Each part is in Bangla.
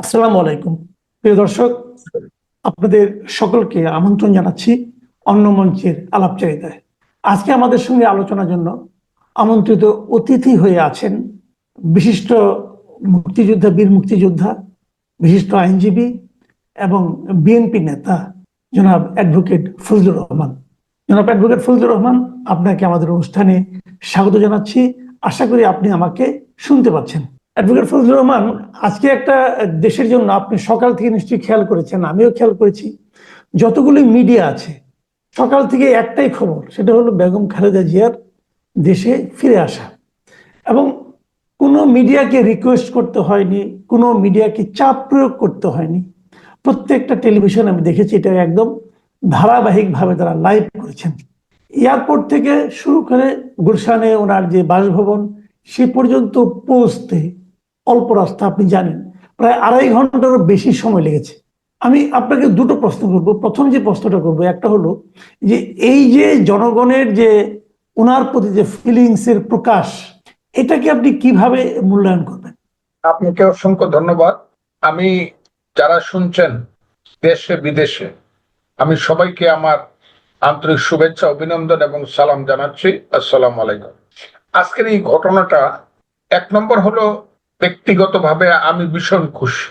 আসসালামু আলাইকুম। প্রিয় দর্শক, আপনাদের সকলকে আমন্ত্রণ জানাচ্ছি অন্য মঞ্চের আলাপচারিতায়। আজকে আমাদের সঙ্গে আলোচনার জন্য আমন্ত্রিত অতিথি হয়ে আছেন বিশিষ্ট মুক্তিযোদ্ধা, বীর মুক্তিযোদ্ধা, বিশিষ্ট আইনজীবী এবং বিএনপি নেতা জনাব অ্যাডভোকেট ফজলুর রহমান। জনাব অ্যাডভোকেট ফজলুর রহমান, আপনাকে আমাদের অনুষ্ঠানে স্বাগত জানাচ্ছি। আশা করি আপনি আমাকে শুনতে পাচ্ছেন। অ্যাডভোকেট ফজলুর রহমান, আজকে একটা দেশের জন্য আপনি সকাল থেকে নিশ্চয়ই খেয়াল করেছেন, আমিও খেয়াল করেছি, যতগুলি মিডিয়া আছে সকাল থেকে একটাই খবর, সেটা হলো বেগম খালেদা জিয়ার দেশে ফিরে আসা। এবং কোনো মিডিয়াকে রিকোয়েস্ট করতে হয়নি, কোনো মিডিয়াকে চাপ প্রয়োগ করতে হয়নি। প্রত্যেকটা টেলিভিশন আমি দেখেছি এটা একদম ধারাবাহিকভাবে তারা লাইভ করেছেন। এয়ারপোর্ট থেকে শুরু করে গুলশানে ওনার যে বাসভবন সে পর্যন্ত পৌঁছতে অল্প রাস্তা, আপনি জানেন প্রায় 2.5 ঘন্টারও বেশি সময় লেগেছে। আমি আপনাকে দুটো প্রশ্ন করব। প্রথম যে প্রশ্নটা করবো, একটা হলো যে এই যে জনগণের যে ওনার প্রতি যে ফিলিংস এর প্রকাশ, এটাকে আপনি কিভাবে মূল্যায়ন করবেন? আপনাকে অসংখ্য ধন্যবাদ। আমি যারা শুনছেন দেশে বিদেশে, আমি সবাইকে আমার আন্তরিক শুভেচ্ছা, অভিনন্দন এবং সালাম জানাচ্ছি। আসসালামু আলাইকুম। আজকের এই ঘটনাটা এক নম্বর হলো, ব্যক্তিগতভাবে আমি ভীষণ খুশি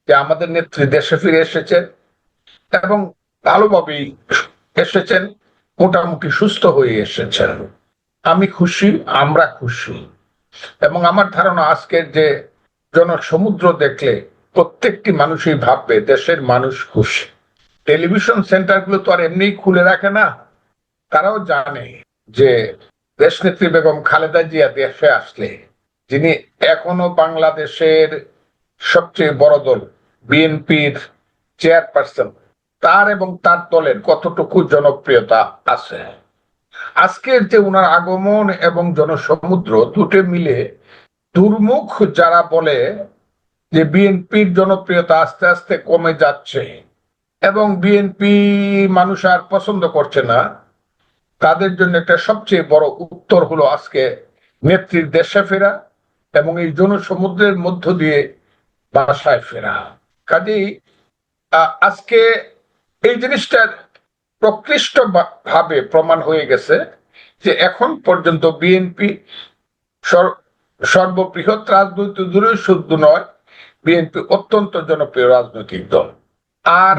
যে আমাদের নেত্রী দেশে ফিরে এসেছেন এবং ভালোভাবেই এসেছেন, মোটামুটি সুস্থ হয়ে এসেছেন। আমি খুশি, আমরা খুশি। এবং আমার ধারণা আজকের যে জনসমুদ্র দেখলে প্রত্যেকটি মানুষই ভাববে দেশের মানুষ খুশি। টেলিভিশন সেন্টারগুলো তো আর এমনি খুলে রাখে না, তারাও জানে যে দেশনেত্রী বেগম খালেদা জিয়া দেশে আসলে, যিনি এখনো বাংলাদেশের সবচেয়ে বড় দল বিএনপির চেয়ারপারসন, তার এবং তার দলের কতটুকু জনপ্রিয়তা আছে। আজকের যে উনার আগমন এবং জনসমুদ্র দুটো মিলে দুর্মুখ যারা বলে যে বিএনপির জনপ্রিয়তা আস্তে আস্তে কমে যাচ্ছে এবং বিএনপি মানুষ আর পছন্দ করছে না, তাদের জন্য একটা সবচেয়ে বড় উত্তর হলো আজকে নেত্রীর দেশে ফেরা এবং এই জনসমুদ্রের মধ্য দিয়ে বাসায় ফেরা। কাজেই আজকে এই জিনিসটার প্রকৃষ্ট ভাবে প্রমাণ হয়ে গেছে যে এখন পর্যন্ত বিএনপি সর্ববৃহৎ রাজনৈতিক দূরে শুধু নয়, বিএনপি অত্যন্ত জনপ্রিয় রাজনৈতিক দল। আর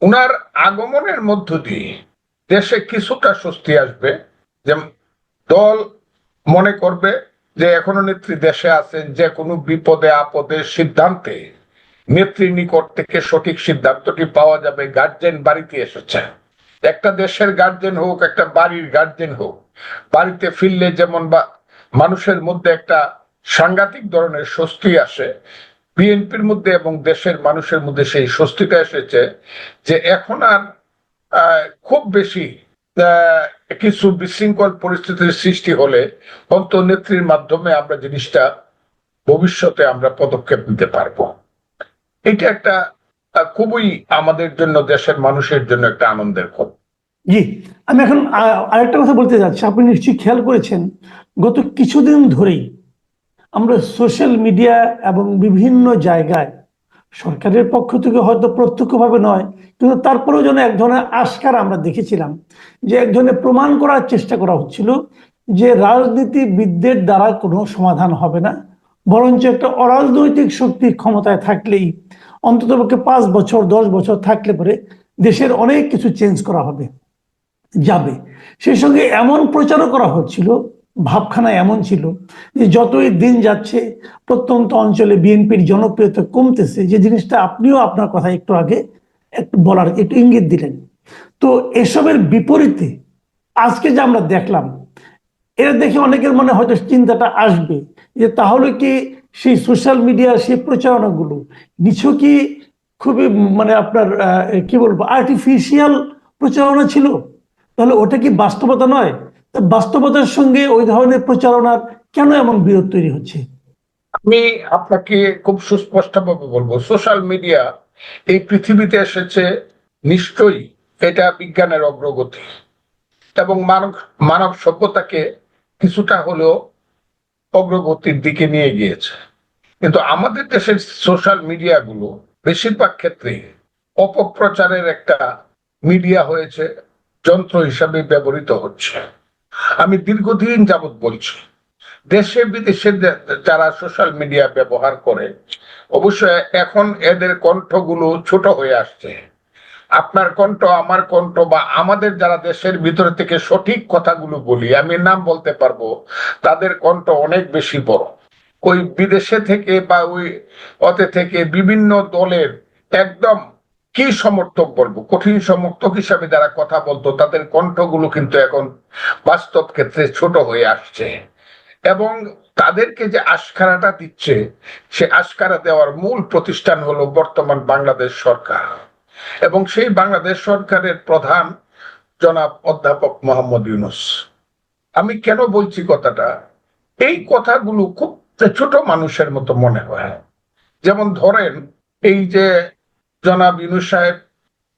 উনার আগমনের মধ্য দিয়ে দেশে কিছুটা স্বস্তি আসবে, যে দল মনে করবে যে এখনো নেত্রী দেশে আছেন, যে কোনো বিপদে আপদে সিদ্ধান্তে নেত্রীর নিকট থেকে সঠিক সিদ্ধান্তটি পাওয়া যাবে। গার্জেন বাড়িতে এসেছে, একটা দেশের গার্জেন হোক, একটা বাড়ির গার্জেন হোক, বাড়িতে ফিরলে যেমন বা মানুষের মধ্যে একটা সাংঘাতিক ধরনের স্বস্তি আসে, বিএনপির মধ্যে এবং দেশের মানুষের মধ্যে সেই স্বস্তিটা এসেছে যে এখন আর খুব বেশি কিছু বিশৃঙ্খল পরিস্থিতির সৃষ্টি হলে নেত্রীর মাধ্যমে আমরা জিনিসটা ভবিষ্যতে আমরা পদক্ষেপ নিতে পারবো। এটা একটা খুবই আমাদের জন্য, দেশের মানুষের জন্য একটা আনন্দের খবর। জি, আমি এখন আরেকটা কথা বলতে যাচ্ছি। আপনি নিশ্চয়ই খেয়াল করেছেন, গত কিছুদিন ধরেই আমরা সোশ্যাল মিডিয়া এবং বিভিন্ন জায়গায় সরকারের পক্ষ থেকে হয়তো প্রত্যক্ষভাবে নয়, কিন্তু তারপরেও যেন এক ধরনের আশকারা আমরা দেখেছিলাম, যে এক ধরনের প্রমাণ করার চেষ্টা করা হচ্ছিল যে রাজনীতিবিদদের দ্বারা কোনো সমাধান হবে না, বরঞ্চ একটা অরাজনৈতিক শক্তি ক্ষমতায় থাকলেই, অন্ততপক্ষে 5 বছর 10 বছর থাকলে পরে দেশের অনেক কিছু চেঞ্জ করা হবে, যাবে। সেই সঙ্গে এমন প্রচারও করা হচ্ছিল, ভাবখানা এমন ছিল যে যতই দিন যাচ্ছে প্রত্যন্ত অঞ্চলে বিএনপির জনপ্রিয়তা কমতেছে, যে জিনিসটা আপনিও আপনার কথা একটু আগে একটু বলার একটু ইঙ্গিত দিলেন। তো এসবের বিপরীতে আজকে যে আমরা দেখলাম, এটা দেখে অনেকের মনে হয়তো চিন্তাটা আসবে যে তাহলে কি সেই সোশ্যাল মিডিয়া সেই প্রচারণাগুলো নিছকই খুবই মানে আপনার কি বলবো আর্টিফিশিয়াল প্রচারণা ছিল? তাহলে ওটা কি বাস্তবতা নয়? বাস্তবতার সঙ্গে ওই ধরনের প্রচারণার কেন এমন বিরোধ তৈরি হচ্ছে? আমি আপনাকে খুব সুস্পষ্টভাবে বলবো, সোশ্যাল মিডিয়া এই পৃথিবীতে এসেছে নিশ্চয়ই এটা বিজ্ঞানের অগ্রগতি এবং মানব মানব সভ্যতাকে কিছুটা হলেও অগ্রগতির দিকে নিয়ে গিয়েছে। কিন্তু আমাদের দেশের সোশ্যাল মিডিয়াগুলো বেশিরভাগ ক্ষেত্রে অপপ্রচারের একটা মিডিয়া হয়েছে, যন্ত্র হিসাবে ব্যবহৃত হচ্ছে। আমি দীর্ঘদিন যাবৎ বলছি, দেশে বিদেশে যারা সোশ্যাল মিডিয়া ব্যবহার করে, অবশ্যই এখন এদের কণ্ঠগুলো ছোট হয়ে আসছে। আপনার কণ্ঠ, আমার কণ্ঠ, বা আমাদের যারা দেশের ভিতরে থেকে সঠিক কথাগুলো বলি, আমি নাম বলতে পারবো, তাদের কণ্ঠ অনেক বেশি বড়। ওই বিদেশে থেকে বা ওই অতে থেকে বিভিন্ন দলের একদম কি সমর্থক বলবো, কঠিন সমর্থক হিসাবে যারা কথা বলতো, তাদের কণ্ঠগুলো কিন্তু এখন বাস্তব ক্ষেত্রে ছোট হয়ে আসছে। এবং তাদেরকে যে আশকারাটা দিচ্ছে, সে আশকারা দেওয়ার মূল প্রতিষ্ঠান হলো বর্তমান বাংলাদেশ সরকার, এবং সেই বাংলাদেশ সরকারের প্রধান জনাব অধ্যাপক মোহাম্মদ ইউনূস। আমি কেন বলছি কথাটা, এই কথাগুলো খুব ছোট মানুষের মতো মনে হয়। যেমন ধরেন, এই যে জনাব ইউনূস সাহেব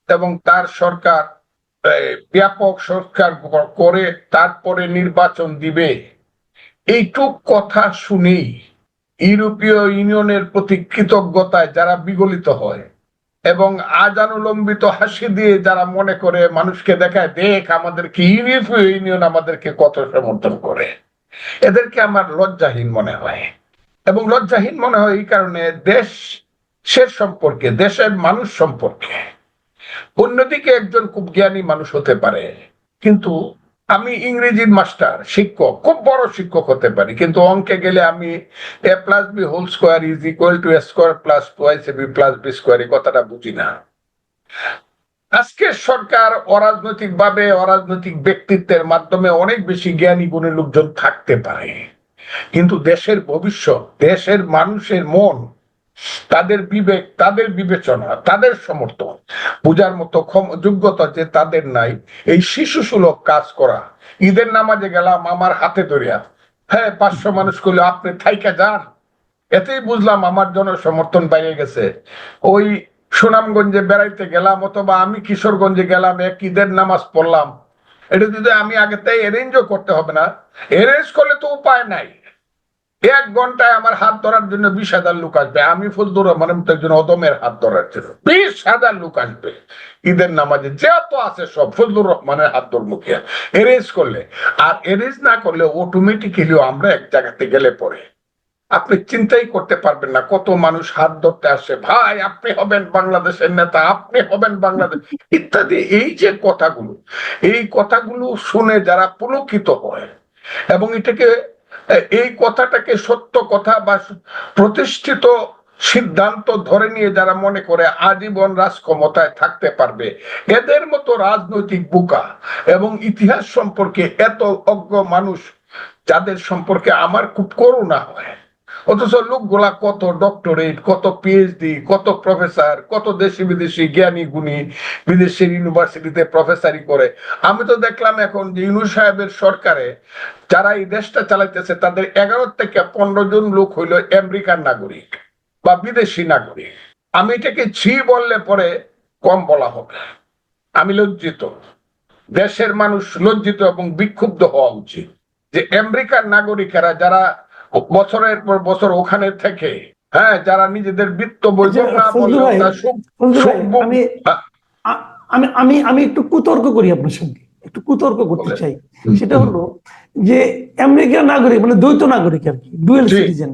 এবং তার সরকার ব্যাপক সরকার করে তারপরে নির্বাচন দিবে, এইটুক কথা শুনেই ইউরোপীয় ইউনিয়নের প্রতি কৃতজ্ঞতায় যারা বিগলিত হয় এবং আজানুলম্বিত হাসি দিয়ে যারা মনে করে মানুষকে দেখায়, দেখ আমাদেরকে ইউরোপীয় ইউনিয়ন আমাদেরকে কত সমর্থন করে, এদেরকে আমার লজ্জাহীন মনে হয়। এবং লজ্জাহীন মনে হয় এই কারণে, দেশের সম্পর্কে, দেশের মানুষ সম্পর্কে। অন্যদিকে একজন খুব জ্ঞানী মানুষ হতে পারে, কিন্তু আমি ইংরেজির মাস্টার, শিক্ষক, খুব বড় শিক্ষক হতে পারি, কিন্তু অঙ্কে গেলে আমি a plus b whole square is equal to a square plus twice b plus b square, এই কথাটা বুঝি না। আজকের সরকার অরাজনৈতিক ভাবে, অরাজনৈতিক ব্যক্তিত্বের মাধ্যমে অনেক বেশি জ্ঞানী গুণী লোকজন থাকতে পারে, কিন্তু দেশের ভবিষ্যৎ, দেশের মানুষের মন, তাদের বিবেক, তাদের বিবেচনা, তাদের সমর্থন বোঝার মতো যোগ্যতা যে তাদের নাই। এই শিশু সুলভ কাজ করা, ঈদের নামাজে গেলাম আমার হাতে ধরিয়া, হ্যাঁ 500 মানুষ করলে আপনি থাইকা যান, এতেই বুঝলাম আমার জন্য সমর্থন বাইরে গেছে। ওই সুনামগঞ্জে বেড়াইতে গেলাম, অথবা আমি কিশোরগঞ্জে গেলাম, এক ঈদের নামাজ পড়লাম, এটা যদি আমি আগে তাই অ্যারেঞ্জও করতে হবে না, অ্যারেঞ্জ করলে তো উপায় নাই। 1 ঘন্টায় আমার হাত ধরার জন্য 20,000 লোক আসবে। আমি ফজলুর রহমানের মতো একজন অদমের হাত ধরার জন্য 20,000 লোক আসবে ঈদের নামাজে, যত আছে সব ফজলুর রহমানের হাত ধর মুখিয়া এরেঞ্জ করলে। আর এরেঞ্জ না করলে অটোমেটিক্যালি আমরা এক জায়গাতে গেলে পরে আপনি চিন্তাই করতে পারবেন না কত মানুষ হাত ধরতে আসে, ভাই আপনি হবেন বাংলাদেশের নেতা, আপনি হবেন বাংলাদেশ ইত্যাদি। এই যে কথাগুলো, এই কথাগুলো শুনে যারা পুলকিত হয় এবং এটাকে, এই কথাটাকে সত্য কথা বা প্রতিষ্ঠিত সিদ্ধান্ত ধরে নিয়ে যারা মনে করে আজীবন রাজ ক্ষমতায় থাকতে পারবে, এদের মতো রাজনৈতিক বোকা এবং ইতিহাস সম্পর্কে এত অজ্ঞ মানুষ, যাদের সম্পর্কে আমার খুব করুণা হয়। অথচ লোকগুলা কত ডক্টরেট, কত পিএইচডি, কত প্রফেসর, কত দেশি বিদেশি জ্ঞানী গুণী বিদেশের ইউনিভার্সিটিতে প্রফেসরি করে। আমি তো দেখলাম এখন যে ইউনূস সাহেবের সরকারে যারা এই দেশটা চালাইতেছে, তাদের 11 থেকে 15 জন লোক হইল আমেরিকান নাগরিক বা বিদেশি নাগরিক। আমি এটাকে ছি বললে পরে কম বলা হবে। আমি লজ্জিত, দেশের মানুষ লজ্জিত এবং বিক্ষুব্ধ হওয়া উচিত যে আমেরিকান নাগরিকেরা যারা বছরের পর বছর ওখানে থেকে, হ্যাঁ, যারা নিজেদের বিত্ত বৈভব না বললেও আমি আমি একটু কুতর্ক করি আপনার সঙ্গে, একটু কুতর্ক করতে চাই। সেটা হলো যে আমেরিকান নাগরিক মানে দ্বৈত নাগরিক আর কি, ডুয়েল সিটিজেন,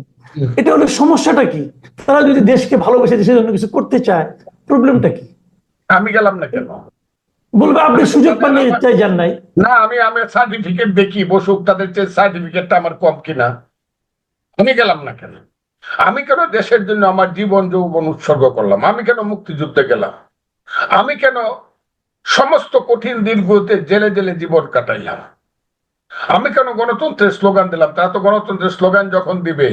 এটা হলো সমস্যাটা কি? তারা যদি দেশকে ভালোবেসে দেশের জন্য কিছু করতে চায়, প্রবলেমটা কি? আমি গেলাম না কেন? বলবে আপনি সুযোগ পাননি, চাই যান নাই না, আমি সার্টিফিকেট দেখি বসুক, তাদের চেয়ে সার্টিফিকেটটা আমার কম কিনা, আমি গেলাম না কেন? আমি কেন দেশের জন্য আমার জীবন যৌবন উৎসর্গ করলাম? আমি কেন মুক্তিযুদ্ধে গেলাম? আমি কেন সমস্ত কঠিন দিনগুলোতে জেলে জেলে জীবন কাটাইলাম? আমি কেন গণতন্ত্রের স্লোগান দিলাম? তারা তো গণতন্ত্রের স্লোগান যখন দিবে,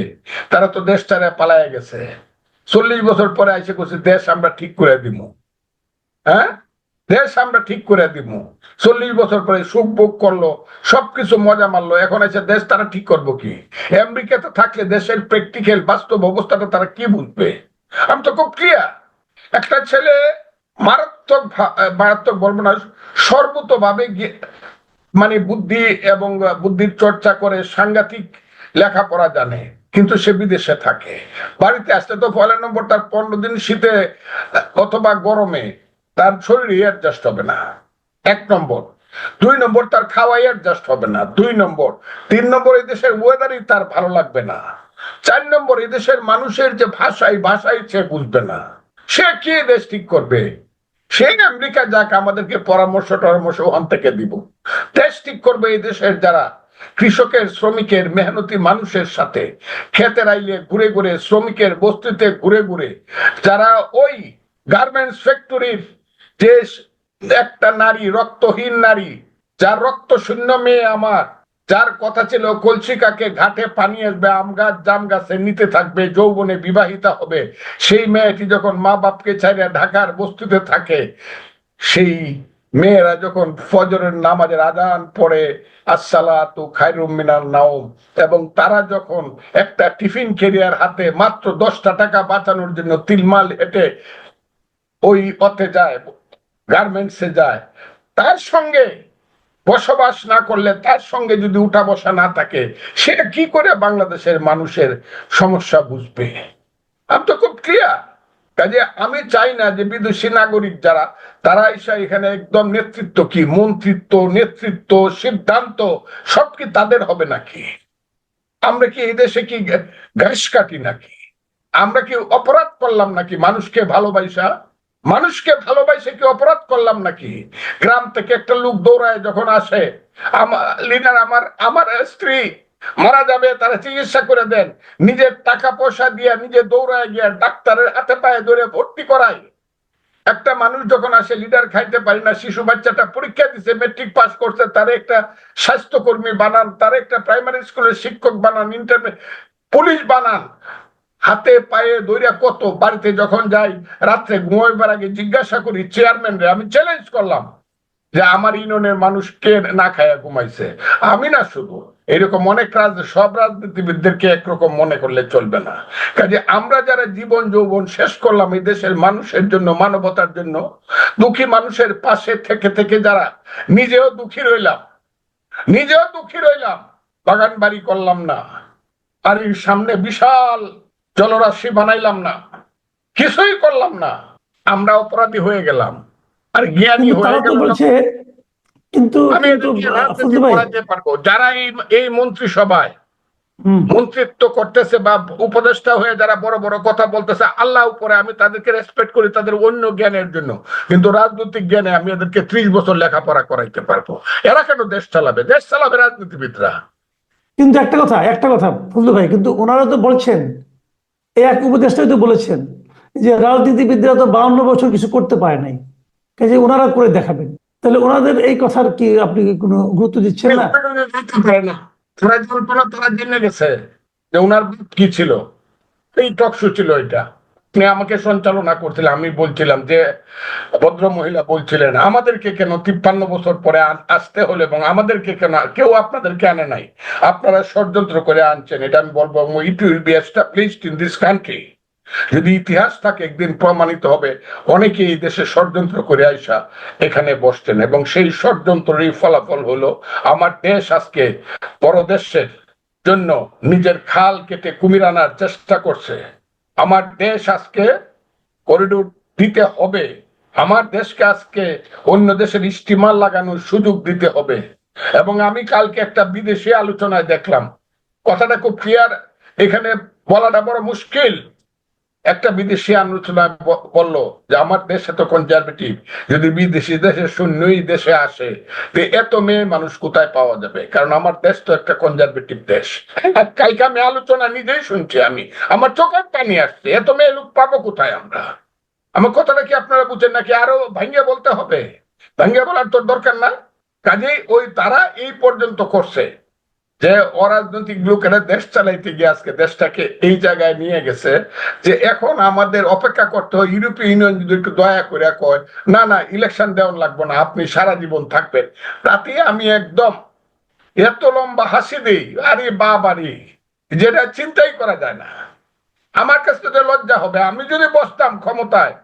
তারা তো দেশ ছাড়া পালায় গেছে। 40 বছর পরে এসে করছে দেশ আমরা ঠিক করে দিব, হ্যাঁ, দেশ আমরা ঠিক করে দিব। 40 বছর পরে সুখ ভোগ করলো, সবকিছু মজা মারলো, এখন এসে দেশ তারা ঠিক করবো কি? আমেরিকাতে থাকলে দেশের প্র্যাকটিক্যাল বাস্তব অবস্থাটা তারা কি বুঝবে? আমি তো খুব ক্লিয়ার, একটা ছেলে মারাত্মক মারাত্মক বলবো না, সর্বতভাবে মানে বুদ্ধি এবং বুদ্ধির চর্চা করে, সাংঘাতিক লেখাপড়া জানে, কিন্তু সে বিদেশে থাকে, বাড়িতে আসতে তো 1 নম্বর তার 15 দিন শীতে অথবা গরমে তার শরীরে অ্যাডজাস্ট হবে না, 1 নম্বর। 2 নম্বর, তার খাওয়াই অ্যাডজাস্ট হবে না, 2 নম্বর। 3 নম্বর, এই দেশের ওয়েদারই তার ভালো লাগবে না। 4 নম্বর, এই দেশের মানুষের যে ভাষাই সে বুঝবে না। সে কি দেশ ঠিক করবে? সে আমেরিকা যাক, আমাদেরকে পরামর্শ ওখান থেকে দিব। দেশ ঠিক করবে এই দেশের যারা কৃষকের, শ্রমিকের, মেহনতি মানুষের সাথে খেতের আইলে ঘুরে ঘুরে, শ্রমিকের বস্তিতে ঘুরে ঘুরে, যারা ওই গার্মেন্টস ফ্যাক্টরির যে একটা নারী, রক্তহীন নারী, যার রক্ত শূন্য মেয়ে আমার, যার কথা ছিল কলসিকাকে ঘাটে পানি আসবে, আম গাছ জাম গাছে নিতে থাকবে, যৌবনে বিবাহিতা হবে, সেই মেয়েটি যখন মা বাপকে ছাইড়া ঢাকার বস্তিতে থাকে, সেই মেয়েরা যখন ফজরের নামাজের আজান পড়ে, আসসালাতু খায়রুম মিনান নাওম, এবং তারা যখন একটা টিফিন ক্যারিয়ার হাতে মাত্র 10টা টাকা বাঁচানোর জন্য তিলমাল হেঁটে ওই পথে যায়, গার্মেন্টসে যায়, তার সঙ্গে বসবাস না করলে, তার সঙ্গে যদি উঠা বসা না থাকে, সে কি করে বাংলাদেশের মানুষের সমস্যা বুঝবে? আমি তো খুব ক্লিয়ার। কাজে আমি চাই না যে বিদেশি নাগরিক যারা, তারা এখানে একদম নেতৃত্ব কি, মন্ত্রিত্ব, নেতৃত্ব, সিদ্ধান্ত সব কি তাদের হবে নাকি? আমরা কি এই দেশে কি ঘাস কাটি নাকি? আমরা কি অপরাধ করলাম নাকি? মানুষকে ভালোবাসে কি অপরাধ করলাম নাকি? গ্রাম থেকে একটা লোক দৌড়ায় যখন আসে, লিডার আমার স্ত্রী মারা যাবে, তারা চিকিৎসা করে দেন, নিজের টাকা পয়সা দিয়ে নিজে দৌড়ায় গিয়ে ডাক্তারের হাতে পায়ে ধরে ভর্তি করায়। একটা মানুষ যখন আসে, লিডার খাইতে পারি না, শিশু বাচ্চাটা পরীক্ষা দিছে, মেট্রিক পাস করছে, তার একটা স্বাস্থ্যকর্মী বানান, তার একটা প্রাইমারি স্কুলের শিক্ষক বানান, ইন্টারমিডিয়েট পুলিশ বানান, হাতে পায়ে দৌড়া কত। বাড়িতে যখন যাই, রাত্রে ঘুমাইবার আগে জিজ্ঞাসা করি চেয়ারম্যান রে, আমি চ্যালেঞ্জ করলাম যে আমার ইউনিয়নের মানুষ কে না খায়া ঘুমাইছে? আমি না শুধু, এরকম অনেক সব রাজনীতিবিদদেরকে একরকম মনে করলে চলবে না। কাজে আমরা যারা জীবন যৌবন শেষ করলাম এই দেশের মানুষের জন্য, মানবতার জন্য, দুঃখী মানুষের পাশে থেকে থেকে যারা নিজেও দুঃখী রইলাম, বাগান বাড়ি করলাম না, বাড়ির সামনে বিশাল জলরাশি বানাইলাম না, কিছুই করলাম না, আমরা অপরাধী হয়ে গেলাম আর জ্ঞানী হয়ে গেলাম। কিন্তু আমি এদেরকে রাজনীতি করাতে পারবো যারা এই মন্ত্রিসভায় মন্ত্রিত্ব করতেছে বা উপদেষ্টা হয়ে যারা বড় বড় কথা বলতেছে, আল্লাহ উপরে, আমি তাদেরকে রেসপেক্ট করি তাদের অন্য জ্ঞানের জন্য, কিন্তু রাজনৈতিক জ্ঞানে আমি এদেরকে 30 বছর লেখাপড়া করাইতে পারবো। এরা কেন দেশ চালাবে? দেশ চালাবে রাজনীতিবিদরা। কিন্তু একটা কথা ফজলু ভাই, কিন্তু ওনারা তো বলছেন, এক উপদেষ্টাই তো বলেছেন যে রাজনীতিবিদরা তো 52 বছর কিছু করতে পারে নাই, কাজে ওনারা করে দেখাবেন। তাহলে ওনাদের এই কথার কি আপনি কোনো গুরুত্ব দিচ্ছেন না? তারা জেনে গেছে যে ওনার কি ছিল, এই টকশো ছিল এটা, আপনি আমাকে সঞ্চালনা করছিলেন, আমি বলছিলাম যে ভদ্র মহিলা বলছিলেন আমাদেরকে কেন 53 বছর পরে আসতে হলো, এবং আমাদেরকে কেন কেউ আপনাদেরকে আনে নাই, আপনারা ষড়যন্ত্র করে আনছেন। এটা আমি বলবো, it will be established in this country. যদি ইতিহাস থাকে একদিন প্রমাণিত হবে অনেকে এই দেশে ষড়যন্ত্র করে আইসা এখানে বসছেন, এবং সেই ষড়যন্ত্রের ফলাফল হলো আমার দেশ আজকে বড় দেশের জন্য নিজের খাল কেটে কুমির আনার চেষ্টা করছে। আমার দেশ আজকে করিডোর দিতে হবে, আমার দেশকে আজকে অন্য দেশের স্টিমার লাগানোর সুযোগ দিতে হবে। এবং আমি কালকে একটা বিদেশি আলোচনায় দেখলাম, কথাটা খুব ক্লিয়ার, এখানে বলাটা বড় মুশকিল। একটা বিদেশি আলোচনায় বললো যে আমার দেশ এত কনজারভেটিভ, যদি বিদেশি দেশের সৈন্যই দেশে আসে তো এত মেয়ে মানুষ কোথায় পাওয়া যাবে? কারণ আমার দেশ তো একটা কনজারভেটিভ দেশ। আর কালকে আমি আলোচনা নিজেই শুনছি, আমার চোখের পানি আসছে, এত মেয়ে লোক পাবো কোথায় আমরা? আমার কথাটা কি আপনারা বুঝেন নাকি আরো ভাঙ্গিয়া বলতে হবে? ভাঙ্গিয়া বলার তোর দরকার না। কাজেই তারা এই পর্যন্ত করছে যে অরাজনৈতিক লোকেরা দেশ চালাইতে গিয়ে আজকে দেশটাকে এই জায়গায় নিয়ে গেছে যে এখন আমাদের অপেক্ষা করতে হয় ইউরোপীয় ইউনিয়ন যদি একটু দয়া করে কয় না না ইলেকশন দেওয়ান লাগবে না, আপনি সারা জীবন থাকবেন, তাতে আমি একদম এত লম্বা হাসি দিই, আরে বাবারে, যেটা চিন্তাই করা যায় না। আমার কাছে তো লজ্জা হবে, আমি যদি বসতাম ক্ষমতায়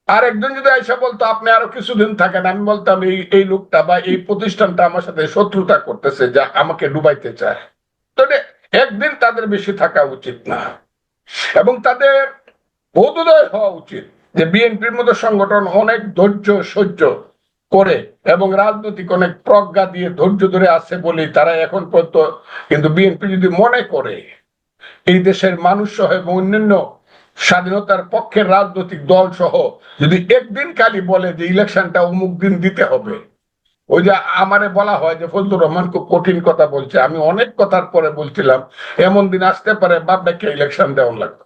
আর একজন যদি আইসা বলতো আপনি আরো কিছুদিন থাকেন, আমি বলতাম এই লোকটা বা এই প্রতিষ্ঠানটা আমার সাথে শত্রুতা করতেছে, যা আমাকে ডুবাইতে চায়। তো একদিন তাদের বেশি থাকা উচিত না, এবং তাদের বোধোদয় হওয়া উচিত যে বিএনপির মতো সংগঠন অনেক ধৈর্য সহ্য করে এবং রাজনৈতিক অনেক প্রজ্ঞা দিয়ে ধৈর্য ধরে আছে বলেই তারা এখন পর্যন্ত, কিন্তু বিএনপি যদি মনে করে এই দেশের মানুষ সহ এবং অন্যান্য স্বাধীনতার পক্ষের রাজনৈতিক দল সহ যদি একদিন খালি বলে যে ইলেকশনটা অমুক দিন দিতে হবে, ওই যে আমারে বলা হয় যে ফজলুর রহমান খুব কঠিন কথা বলছে, আমি অনেক কথার পরে বলছিলাম এমন দিন আসতে পারে বাপ ডাকে ইলেকশন দেওয়া লাগবে।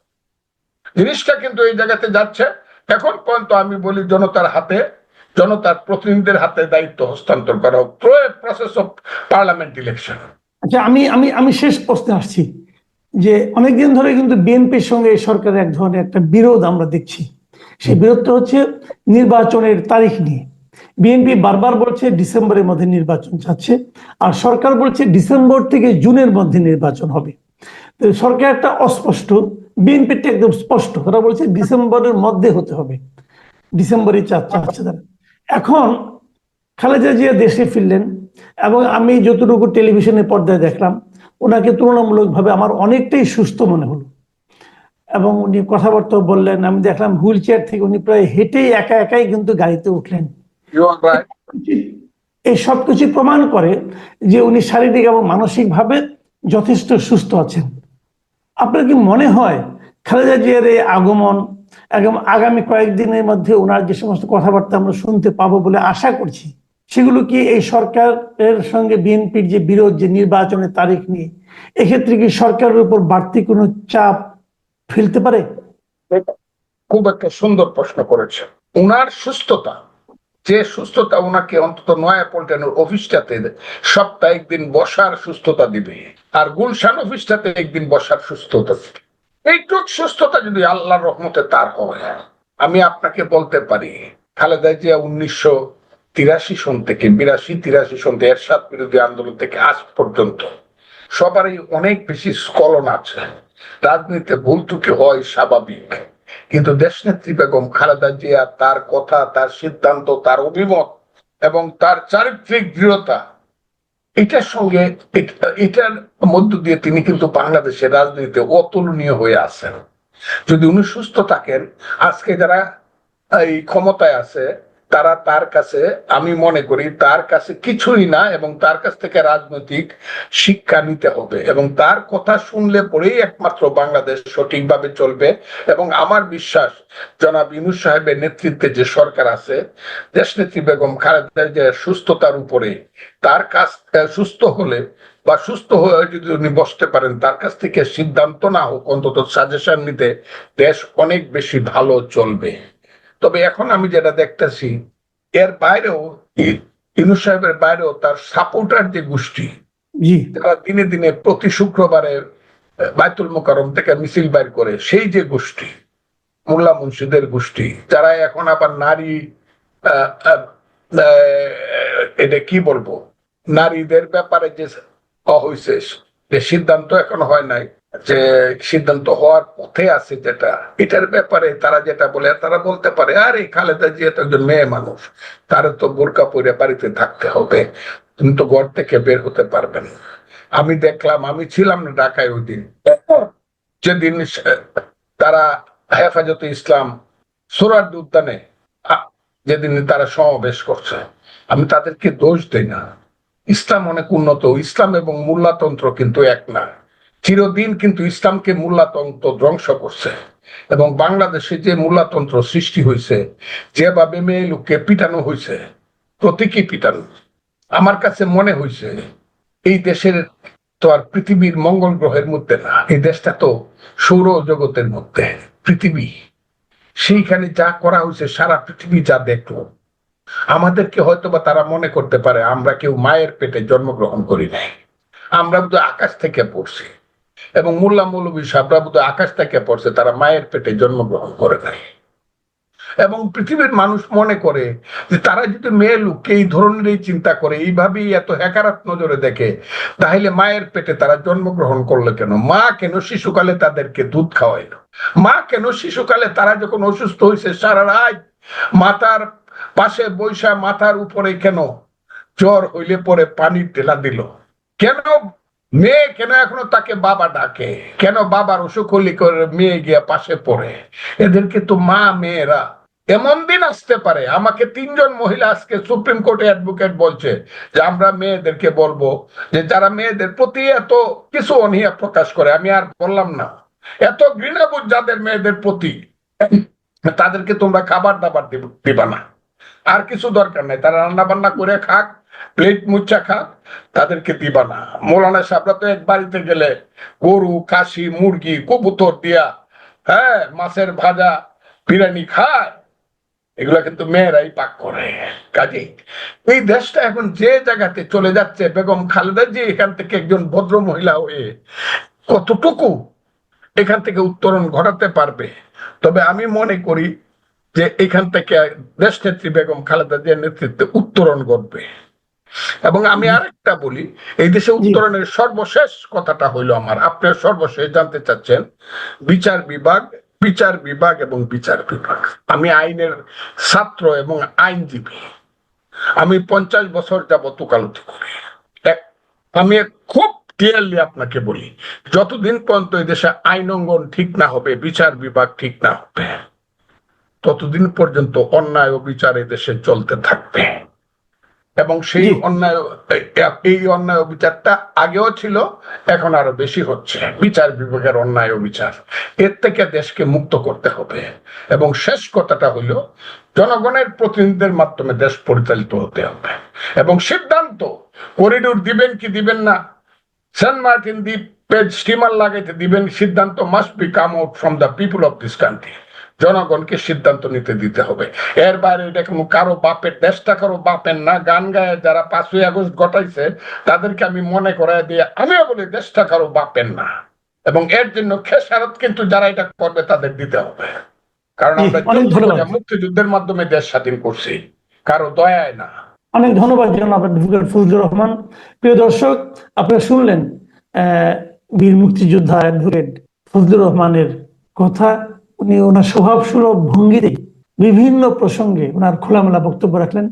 জিনিসটা কিন্তু এই জায়গাতে যাচ্ছে। এখন পর্যন্ত আমি বলি জনতার হাতে, জনতার প্রতিনিধিদের হাতে দায়িত্ব হস্তান্তর করা হোক, প্রসেস অফ পার্লামেন্ট ইলেকশন। আচ্ছা, আমি আমি আমি শেষ প্রশ্নে আসছি যে অনেকদিন ধরে কিন্তু বিএনপির সঙ্গে এই সরকারের এক ধরনের একটা বিরোধ আমরা দেখছি। সেই বিরোধটা হচ্ছে নির্বাচনের তারিখ নিয়ে। বিএনপি বারবার বলছে ডিসেম্বরের মধ্যে নির্বাচন চাচ্ছে, আর সরকার বলছে ডিসেম্বর থেকে জুনের মধ্যে নির্বাচন হবে। তো সরকার একটা অস্পষ্ট, বিএনপিটা একদম স্পষ্ট, তারা বলছে ডিসেম্বরের মধ্যে হতে হবে, ডিসেম্বরে চাচ্ছে তারা। এখন খালেদা জিয়া দেশে ফিরলেন এবং আমি যতটুকু টেলিভিশনের পর্দায় দেখলাম ওনাকে তুলনামূলকভাবে আমার অনেকটাই সুস্থ মনে হলো, এবং উনি কথাবার্তা বললেন। আমি দেখলাম হুইল চেয়ার থেকে উনি প্রায় হেঁটেই একা একাই কিন্তু গাড়িতে উঠলেন। এই সবকিছু প্রমাণ করে যে উনি শারীরিক এবং মানসিকভাবে যথেষ্ট সুস্থ আছেন। আপনার কি মনে হয় খালেদা জিয়ার এই আগমন এবং আগামী কয়েকদিনের মধ্যে ওনার যে সমস্ত কথাবার্তা আমরা শুনতে পাবো বলে আশা করছি, সেগুলো কি এই সরকারের সঙ্গে বিএনপির যে বিরোধ, যে নির্বাচনের তারিখ নিয়ে, এক্ষেত্রে কি সরকারের উপর বাড়তি কোনো চাপ ফেলতে পারে? খুব একটা সুন্দর প্রশ্ন করেছে। ওনার সুস্থতা, যে সুস্থতা ওনাকে অন্তত নয়াপল্টনের অফিসটাতে সপ্তাহে একদিন বসার সুস্থতা দিবে, আর গুলশান অফিসটাতে একদিন বসার সুস্থতা দিবে, এইটুক সুস্থতা যদি আল্লাহর রহমতে তার হয়, আমি আপনাকে বলতে পারি খালেদা জিয়া 1983 সন থেকে 82-83 সন থেকে এরশাদ বিরোধী আন্দোলন থেকে আজ পর্যন্ত সবারই অনেক বেশি স্খলন আছে। রাজনীতিতে ভুল ত্রুটি হয় স্বাভাবিক, কিন্তু দেশনেত্রী বেগম খালেদা জিয়া তার কথা, তার সিদ্ধান্ত, তার অভিমত এবং তার চারিত্রিক দৃঢ়তা, এটার সঙ্গে এটার মধ্য দিয়ে তিনি কিন্তু বাংলাদেশের রাজনীতিতে অতুলনীয় হয়ে আছেন। যদি উনি সুস্থ থাকেন, আজকে যারা এই ক্ষমতায় আছে তারা তার কাছে, আমি মনে করি তার কাছে কিছুই না, এবং তার কাছ থেকে রাজনৈতিক শিক্ষা নিতে হবে, এবং তার কথা শুনলে পরেই একমাত্র বাংলাদেশ সঠিকভাবে চলবে। এবং আমার বিশ্বাস জনাব ইউনূস সাহেবের নেতৃত্বে যে সরকার আছে, দেশনেত্রী বেগম খালেদা জিয়ার সুস্থতার উপরে, তার কাছ সুস্থ হলে বা সুস্থ হয়ে যদি উনি বসতে পারেন, তার কাছ থেকে সিদ্ধান্ত না হোক অন্তত সাজেশন নিতে দেশ অনেক বেশি ভালো চলবে। তবে এখন আমি যেটা দেখতেছি, এর বাইরেও ইউনূস সাহেবের বাইরেও তার সাপোর্টার যে গোষ্ঠী, তারা দিনে দিনে প্রতি শুক্রবারে বাইতুল মোকাররম থেকে মিছিল বাইর করে, সেই যে গোষ্ঠী মোল্লা মুন্সিদের গোষ্ঠী, যারা এখন আবার নারী এটা কি বলবো, নারীদের ব্যাপারে যে হয়েছে, যে সিদ্ধান্ত এখন হয় নাই, যে সিদ্ধান্ত হওয়ার পথে আছে যেটা, এটার ব্যাপারে তারা যেটা বলে, তারা বলতে পারে আরে খালেদা জিয়া তো একজন মেয়ে মানুষ, তার তো বোরকা পরে বাড়িতে থাকতে হবে, তুমি তো ঘর থেকে বের হতে পারবেন। আমি দেখলাম, আমি ছিলাম না ঢাকায় ওই দিন, যেদিন তারা হেফাজতে ইসলাম সোহরাওয়ার্দী উদ্যানে যেদিন তারা সমাবেশ করছে, আমি তাদেরকে দোষ দেই না। ইসলাম অনেক উন্নত, ইসলাম এবং মোল্লাতন্ত্র কিন্তু এক না। চিরদিন কিন্তু ইসলামকে মোল্লাতন্ত্র ধ্বংস করছে, এবং বাংলাদেশে যে মোল্লাতন্ত্র সৃষ্টি হয়েছে, যেভাবে মেয়ে লোককে পিটানো হয়েছে, প্রতীকী পিটানো, আমার কাছে মনে হয়েছে এই দেশের তো আর পৃথিবীর মঙ্গল গ্রহের মধ্যে না, এই দেশটা তো সৌর জগতের মধ্যে পৃথিবী। সেইখানে যা করা হয়েছে সারা পৃথিবী যা দেখলো, আমাদেরকে হয়তোবা তারা মনে করতে পারে আমরা কেউ মায়ের পেটে জন্মগ্রহণ করি নাই, আমরা বোধ আকাশ থেকে পড়ছি, এবং মোল্লা মৌলবী সাহেবরা বোধ আকাশ থেকে পড়ছে, তারা মায়ের পেটে জন্মগ্রহণ করে নাই। এবং পৃথিবীর মানুষ মনে করে যে তারা যদি মেয়ে লোককে এই ধরনের চিন্তা করে, এইভাবেই এত হ্যাকারাত নজরে দেখে, তাহলে মায়ের পেটে তারা জন্মগ্রহণ করলো কেন? মা কেন শিশুকালে তাদেরকে দুধ খাওয়াইলো? মা কেন শিশুকালে তারা যখন অসুস্থ হয়েছে সারা রাত মাথার পাশে বৈশা মাথার উপরে কেন জ্বর হইলে পরে পানির ঢেলা দিল? কেন মেয়ে কেন এখনো তাকে বাবা ডাকে, কেন বাবার অসুখ হলে করে মেয়ে গিয়া পাশে পড়ে? এদেরকে তো মা মেয়েরা, এমন দিন আসতে পারে, আমাকে 3জন মহিলা আজকে সুপ্রিম কোর্টে অ্যাডভোকেট বলছে যে আমরা মেয়েদেরকে বলবো যে যারা মেয়েদের প্রতি এত কিছু অনীহা প্রকাশ করে, আমি আর বললাম না, এত ঘৃণাবোধ যাদের মেয়েদের প্রতি, তাদেরকে তোমরা খাবার দাবার দিবা না, আর কিছু দরকার নাই, তারা রান্না বান্না করে খাক, প্লেট মুচ্ছা খাক, তাদেরকে দিবা না। মৌলানা সাহেবরা তো এক বাড়িতে গেলে গরু, খাসি, মুরগি, কবুতর দিয়া, হ্যাঁ, মাছের ভাজা, বিরিয়ানি খায়, এগুলা কিন্তু মেয়েরাই পাক করে। কাজেই এই দেশটা এখন যে জায়গাতে চলে যাচ্ছে, বেগম খালেদা জি এখান থেকে একজন ভদ্র মহিলা হয়ে কতটুকু এখান থেকে উত্তরণ ঘটাতে পারবে, তবে আমি মনে করি যে এখান থেকে দেশ নেত্রী বেগম খালেদা জিয়ার নেতৃত্বে উত্তরণ ঘটবে। এবং আমি আরেকটা বলি, এই দেশে উত্তরণের সর্বশেষ কথাটা হইলো আমার, আপনার সর্বশেষ জানতে চাচ্ছেন বিচার বিভাগ, বিচার বিভাগ এবং বিচার বিভাগ। আমি আইনের ছাত্র এবং আইনজীবী, আমি 50 বছর যাবত ওকালতি করি। আমি খুব ক্লিয়ারলি আপনাকে বলি, যতদিন পর্যন্ত এই দেশে আইন অঙ্গন ঠিক না হবে, বিচার বিভাগ ঠিক না হবে, ততদিন পর্যন্ত অন্যায় ও বিচার এই দেশে চলতে থাকবে। এবং সেই অন্যায়, এই অন্যায় ও বিচারটা আগেও ছিল, এখন আরো বেশি হচ্ছে, বিচার বিভাগের অন্যায় ও বিচার, এর থেকে দেশকে মুক্ত করতে হবে। এবং শেষ কথাটা হলো, জনগণের প্রতিনিধিদের মাধ্যমে দেশ পরিচালিত হতে হবে। এবং সিদ্ধান্ত করিডোর দিবেন কি দিবেন না, সেন্ট মার্টিন দ্বীপে স্টিমার লাগাইতে দিবেন, সিদ্ধান্ত must be come out from the people of this country. জনগণকে সিদ্ধান্ত নিতে দিতে হবে। এর বাইরে এটা কোনো কারো বাপের, দেশটা কারো বাপের না। গান গায়ে যারা 5ই আগস্ট ঘটাইছে তাদেরকে আমি মনে করাই দিয়ে আমিও বলি দেশটা কারো বাপের না, এবং এর জন্য খেসারত কিন্তু যারা এটা করবে তাদের দিতে হবে। কারণ আমরা মুক্তিযুদ্ধের মাধ্যমে দেশ স্বাধীন করছি, কারো দয়ায় না। অনেক ধন্যবাদ জনাব অ্যাডভোকেট ফজলুর রহমান। প্রিয় দর্শক, আপনারা শুনলেন বীর মুক্তিযোদ্ধা অ্যাডভোকেট ফজলুর রহমানের কথা। উনি ওনার স্বভাব সুলভ ভঙ্গিতে বিভিন্ন প্রসঙ্গে ওনার খোলামেলা বক্তব্য রাখলেন।